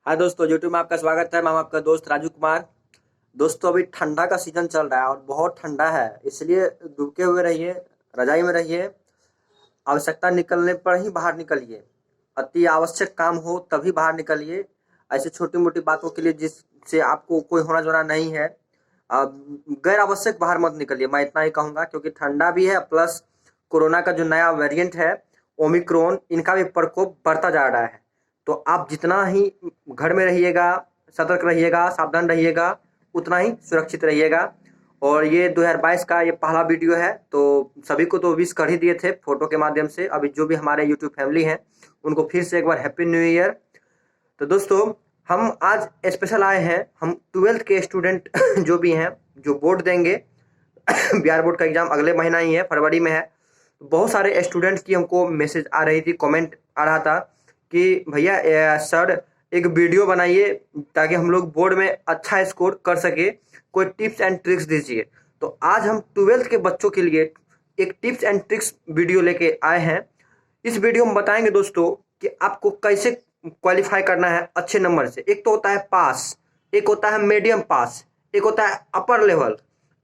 हाँ दोस्तों, यूट्यूब में आपका स्वागत है। मैं हूं आपका दोस्त राजू कुमार। दोस्तों, अभी ठंडा का सीजन चल रहा है और बहुत ठंडा है, इसलिए दुबके हुए रहिए, रजाई में रहिए। आवश्यकता निकलने पर ही बाहर निकलिए। अति आवश्यक काम हो तभी बाहर निकलिए। ऐसे छोटी मोटी बातों के लिए जिससे आपको कोई होना जोना नहीं है, गैर आवश्यक बाहर मत निकलिए। मैं इतना ही कहूंगा, क्योंकि ठंडा भी है, प्लस कोरोना का जो नया वेरिएंट है ओमिक्रॉन, इनका भी प्रकोप बढ़ता जा रहा है। तो आप जितना ही घर में रहिएगा, सतर्क रहिएगा, सावधान रहिएगा, उतना ही सुरक्षित रहिएगा। और ये 2022 का ये पहला वीडियो है, तो सभी को तो विश कर ही दिए थे फोटो के माध्यम से। अभी जो भी हमारे यूट्यूब फैमिली हैं, उनको फिर से एक बार हैप्पी न्यू ईयर। तो दोस्तों, हम आज स्पेशल आए हैं। हम 12th के स्टूडेंट जो भी हैं, जो बोर्ड देंगे बिहार बोर्ड का एग्जाम अगले महीना ही है, फरवरी में है। बहुत सारे स्टूडेंट्स की हमको मैसेज आ रही थी, कमेंट आ रहा था कि भैया सर एक वीडियो बनाइए ताकि हम लोग बोर्ड में अच्छा स्कोर कर सके, कोई टिप्स एंड ट्रिक्स दीजिए। तो आज हम 12th के बच्चों के लिए एक टिप्स एंड ट्रिक्स वीडियो लेके आए हैं। इस वीडियो में बताएंगे दोस्तों कि आपको कैसे क्वालिफाई करना है अच्छे नंबर से। एक तो होता है पास, एक होता है मीडियम पास, एक होता है अपर लेवल।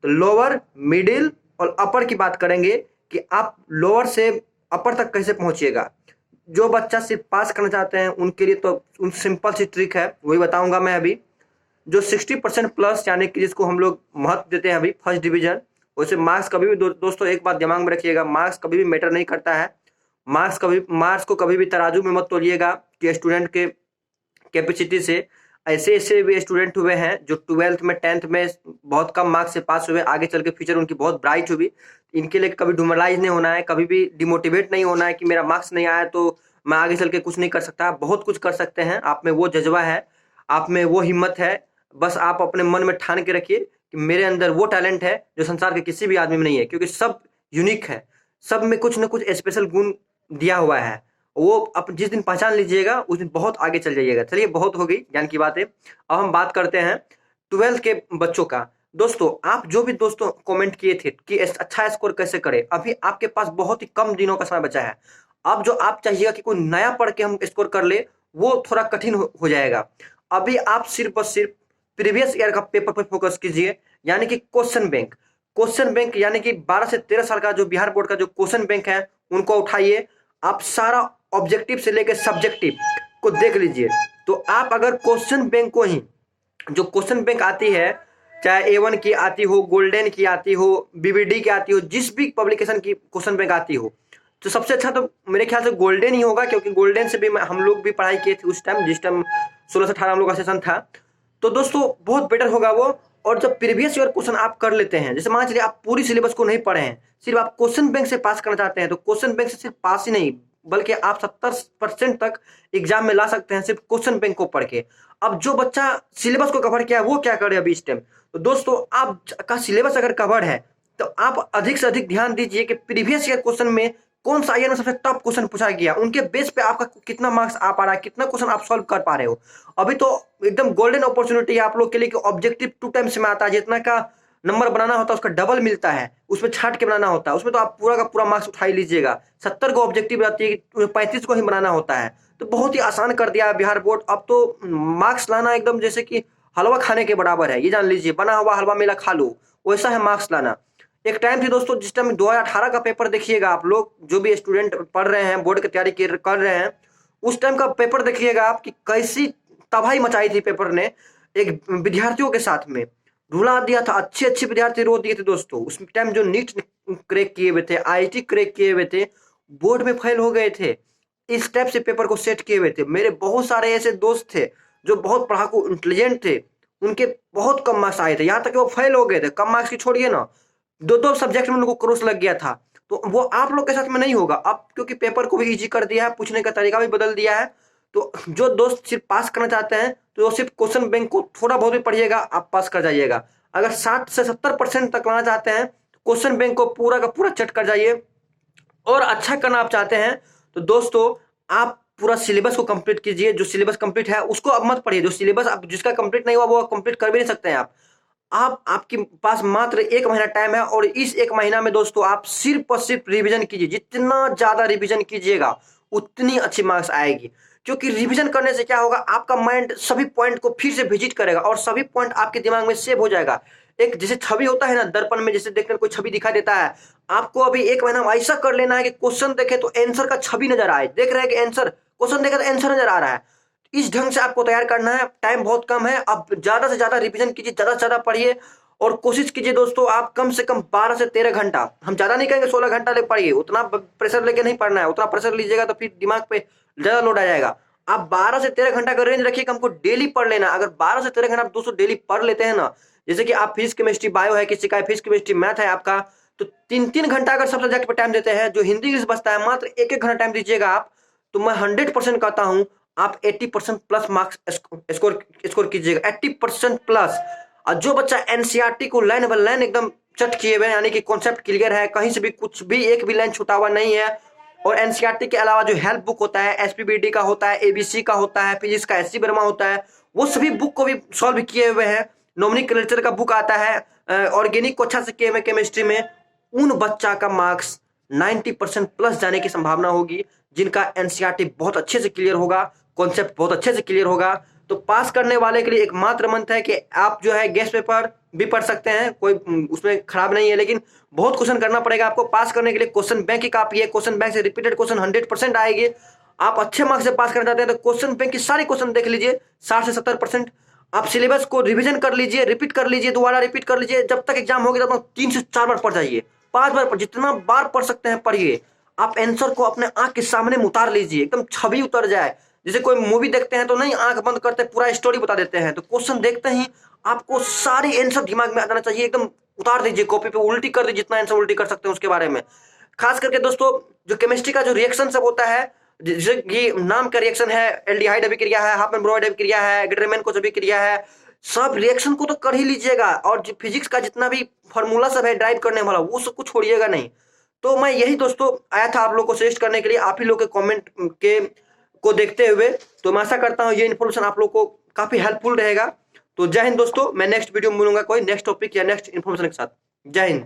तो लोअर, मिडिल और अपर की बात करेंगे कि आप लोअर से अपर तक कैसे पहुंचिएगा। जो बच्चा सिर्फ पास करना चाहते हैं उनके लिए तो उन सिंपल सी ट्रिक है, वही बताऊंगा मैं अभी। जो 60% प्लस, यानी कि जिसको हम लोग महत्व देते हैं अभी, फर्स्ट डिवीजन। वैसे मार्क्स कभी भी दोस्तों एक बात दिमाग में रखिएगा, मार्क्स कभी भी मैटर नहीं करता है। मार्क्स को कभी भी तराजू में मत तोलिएगा कि स्टूडेंट के कैपेसिटी से। ऐसे ऐसे भी स्टूडेंट हुए हैं जो 12th में 10th में बहुत कम मार्क्स से पास हुए, आगे चल के फ्यूचर उनकी बहुत ब्राइट हुई। इनके लिए कभी डिमोरलाइज नहीं होना है, कभी भी डिमोटिवेट नहीं होना है कि मेरा मार्क्स नहीं आया तो मैं आगे चल के कुछ नहीं कर सकता। बहुत कुछ कर सकते हैं, आप में वो जज्बा है, आप में वो हिम्मत है। बस आप अपने मन में ठान के रखिए कि मेरे अंदर वो टैलेंट है जो संसार के किसी भी आदमी में नहीं है, क्योंकि सब यूनिक है, सब में कुछ ना कुछ स्पेशल गुण दिया हुआ है। वो आप जिस दिन पहचान लीजिएगा उस दिन बहुत आगे चल जाइएगा। चलिए, बहुत हो गई ज्ञान की बातें, अब हम बात करते हैं 12th के बच्चों का। दोस्तों, आप जो भी दोस्तों कमेंट किए थे कि अच्छा स्कोर कैसे करें, अभी आपके पास बहुत ही कम दिनों का समय बचा है। अब जो आप चाहिएगा कि कोई नया पढ़ के हम स्कोर कर ले, वो थोड़ा कठिन हो जाएगा। अभी आप सिर्फ और सिर्फ प्रीवियस ईयर का पेपर पर फोकस कीजिए, यानी कि क्वेश्चन बैंक यानी कि 12 से 13 साल का जो बिहार बोर्ड का जो क्वेश्चन बैंक है, उनको उठाइए। आप सारा ऑब्जेक्टिव से लेकर सब्जेक्टिव को देख लीजिए। तो आप अगर क्वेश्चन बैंक को ही, जो क्वेश्चन बैंक आती है, चाहे A1 की आती हो, गोल्डन की आती हो, BBD की आती हो, जिस भी पब्लिकेशन की क्वेश्चन बैंक आती हो, तो सबसे अच्छा तो मेरे ख्याल से गोल्डन ही होगा, क्योंकि गोल्डन से भी हम लोग भी पढ़ाई किए थे उस टाइम, जिस टाइम 16 से 18 हम लोग का सेशन था। तो दोस्तों बहुत बेटर होगा वो। और जब प्रीवियस ईयर क्वेश्चन आप कर लेते हैं, जैसे मान चलिए आप पूरी सिलेबस को नहीं पढ़े हैं, सिर्फ आप क्वेश्चन बैंक से पास करना चाहते हैं, तो क्वेश्चन बैंक से सिर्फ पास ही नहीं बल्कि आप 70% तक एग्जाम में ला सकते हैं सिर्फ क्वेश्चन बैंक को पढ़ के। अब जो बच्चा सिलेबस को कवर किया है वो क्या करे अभी इस टाइम। तो दोस्तों, आपका सिलेबस अगर कवर है तो आप अधिक से अधिक ध्यान दीजिए कि प्रीवियस ईयर क्वेश्चन में कौन सा ईयर में सबसे टफ क्वेश्चन पूछा गया, उनके बेस पे आपका कितना मार्क्स आ पा रहा है, कितना क्वेश्चन आप सॉल्व कर पा रहे हो। अभी तो एकदम गोल्डन अपॉर्चुनिटी है आप लोग के लिए कि ऑब्जेक्टिव 2 टाइम्स में आता है, जितना का नंबर बनाना होता है उसका डबल मिलता है, उसमें छाट के बनाना होता है। उसमें तो आप पूरा का पूरा मार्क्स उठा ही लीजिएगा। 70 को ऑब्जेक्टिव रहती है, 35 को ही बनाना होता है। तो बहुत ही आसान कर दिया है बिहार बोर्ड। अब तो मार्क्स लाना एकदम जैसे कि हलवा खाने के बराबर है, ये जान लीजिए, बना हुआ हलवा मेला खा लो, वैसा है मार्क्स लाना। एक टाइम थी दोस्तों, जिस टाइम 2018 का पेपर देखिएगा, आप लोग जो भी स्टूडेंट पढ़ रहे हैं, बोर्ड की तैयारी कर रहे हैं, उस टाइम का पेपर देखिएगा आप कि कैसी तबाही मचाई थी पेपर ने एक विद्यार्थियों के साथ में। रुला दिया था, अच्छे अच्छे विद्यार्थी रो दिए थे दोस्तों। उस टाइम जो नीट क्रैक किए हुए थे, IIT क्रैक किए हुए थे, बोर्ड में फेल हो गए थे, इस टाइप से पेपर को सेट किए हुए थे। मेरे बहुत सारे ऐसे दोस्त थे जो बहुत पढ़ाकू इंटेलिजेंट थे, उनके बहुत कम मार्क्स आए थे, यहाँ तक कि वो फेल हो गए थे। कम मार्क्स की छोड़िए ना, दो दो सब्जेक्ट में उनको क्रॉस लग गया था। तो वो आप लोग के साथ में नहीं होगा अब, क्योंकि पेपर को भी इजी कर दिया है, पूछने का तरीका भी बदल दिया है। तो जो दोस्त सिर्फ पास करना चाहते हैं तो वो सिर्फ क्वेश्चन बैंक को थोड़ा बहुत भी पढ़िएगा, आप पास कर जाइएगा। अगर 60 से 70% तक लाना चाहते हैं तो क्वेश्चन बैंक को पूरा का पूरा चट कर जाइए। और अच्छा करना आप चाहते हैं तो दोस्तों, आप पूरा सिलेबस को कंप्लीट कीजिए। जो सिलेबस कंप्लीट है उसको अब मत पढ़िए, जो सिलेबस आप जिसका कंप्लीट नहीं हुआ वो कंप्लीट कर भी नहीं सकते हैं आप आपके पास मात्र 1 महीना टाइम है। और इस 1 महीना में दोस्तों आप सिर्फ और सिर्फ रिवीजन कीजिए। जितना ज्यादा रिवीजन कीजिएगा उतनी अच्छी मार्क्स आएगी, क्योंकि रिवीजन करने से क्या होगा, आपका माइंड सभी पॉइंट को फिर से विजिट करेगा और सभी पॉइंट आपके दिमाग में सेव हो जाएगा। एक जैसे छवि होता है ना, दर्पण में जैसे देखने कोई छवि दिखाई देता है, आपको अभी 1 महीना में ऐसा कर लेना है कि क्वेश्चन देखे तो आंसर का छवि नजर आए। देख रहे हैं कि आंसर, क्वेश्चन देखा तो आंसर नजर आ रहा है। इस ढंग से आपको तैयार करना है। टाइम बहुत कम है, आप ज्यादा से ज्यादा रिवीजन कीजिए, ज्यादा से ज्यादा पढ़िए और कोशिश कीजिए दोस्तों आप कम से कम 12 से 13 घंटा, हम ज्यादा नहीं कहेंगे 16 घंटा ले पढ़िए, उतना प्रेशर लेके नहीं पढ़ना है। उतना प्रेशर लीजिएगा तो फिर दिमाग पे ज्यादा लोड आ जाएगा। आप 12 से 13 घंटा का रेंज रखिए कि हमको डेली पढ़ लेना। अगर 12 से 13 घंटा आप दोस्तों डेली पढ़ लेते हैं ना, जैसे कि आप फिजिक्स केमिस्ट्री बायो है, किसी का फिजिक्स केमिस्ट्री मैथ है आपका, तो 3-3 घंटा अगर सब सब्जेक्ट पर टाइम देते हैं, जो हिंदी इंग्लिश बचता है मात्र 1-1 घंटा टाइम दीजिएगा आप, तो मैं 100% कहता हूं आप 80% प्लस मार्क्स स्कोर कीजिएगा, 80% प्लस। और जो बच्चा एनसीईआरटी को लाइन बाय लाइन एकदम चट किए हुए, यानी कि कॉन्सेप्ट क्लियर है, कहीं से भी कुछ भी एक भी लाइन छूटा हुआ नहीं है, और एनसीईआरटी के अलावा जो हेल्प बुक होता है, एसपीबीडी का होता है, एबीसी का होता है, फिजिक्स का एससी वर्मा होता है, वो सभी बुक को भी सॉल्व किए हुए हैं। नॉमिनिक लिटरेचर का बुक आता है, ऑर्गेनिक को अच्छा से किए हुए केमिस्ट्री में, उन बच्चा का मार्क्स 90% प्लस जाने की संभावना होगी, जिनका एनसीईआरटी बहुत अच्छे से क्लियर होगा, कॉन्सेप्ट बहुत अच्छे से क्लियर होगा। तो पास करने वाले के लिए एकमात्र मंत्र है कि आप जो है गेस्ट पेपर भी पढ़ सकते हैं, कोई उसमें खराब नहीं है, लेकिन बहुत क्वेश्चन करना पड़ेगा आपको पास करने के लिए। क्वेश्चन बैंक की कापी है, क्वेश्चन बैंक से रिपीटेड क्वेश्चन 100% आएगी। आप अच्छे मार्क्स से पास करना चाहते हैं तो क्वेश्चन बैंक की सारे क्वेश्चन देख लीजिए, 60 से 70%। आप सिलेबस को रिवीजन कर लीजिए, रिपीट कर लीजिए, दोबारा रिपीट कर लीजिए, जब तक एग्जाम होगी तब तक 3 से 4 बार पढ़ जाइए, 5 बार, जितना बार पढ़ सकते हैं पढ़िए। आप आंसर को अपने आंख के सामने उतार लीजिए, एकदम छवि उतर जाए। जैसे कोई मूवी देखते हैं तो नहीं आंख बंद करते पूरा स्टोरी बता देते हैं, तो क्वेश्चन देखते ही आपको सारी आंसर दिमाग में आ जाना चाहिए। एकदम उतार दीजिए कॉपी पे, उल्टी कर दीजिए, जितना आंसर उल्टी कर सकते हैं उसके बारे में। खास करके दोस्तों जो केमिस्ट्री का जो रिएक्शन सब होता है, जैसे कि नाम का रिएक्शन है, एल्डिहाइड अभिक्रिया है, हाफमैन ब्रोमाइड अभिक्रिया है, ग्रेमेन कोच अभिक्रिया है, सब रिएक्शन को तो कर ही लीजिएगा। और फिजिक्स का जितना भी फॉर्मूला सब है ड्राइव करने वाला, वो सब कुछ छोड़िएगा नहीं। तो मैं यही दोस्तों आया था आप लोग को सजेस्ट करने के लिए, आप ही लोग के कमेंट के को देखते हुए। तो मैं आशा करता हूँ ये इन्फॉर्मेशन आप लोग को काफी हेल्पफुल रहेगा। तो जय हिंद दोस्तों, मैं नेक्स्ट वीडियो में मिलूंगा कोई नेक्स्ट टॉपिक या नेक्स्ट इन्फॉर्मेशन के साथ। जय हिंद।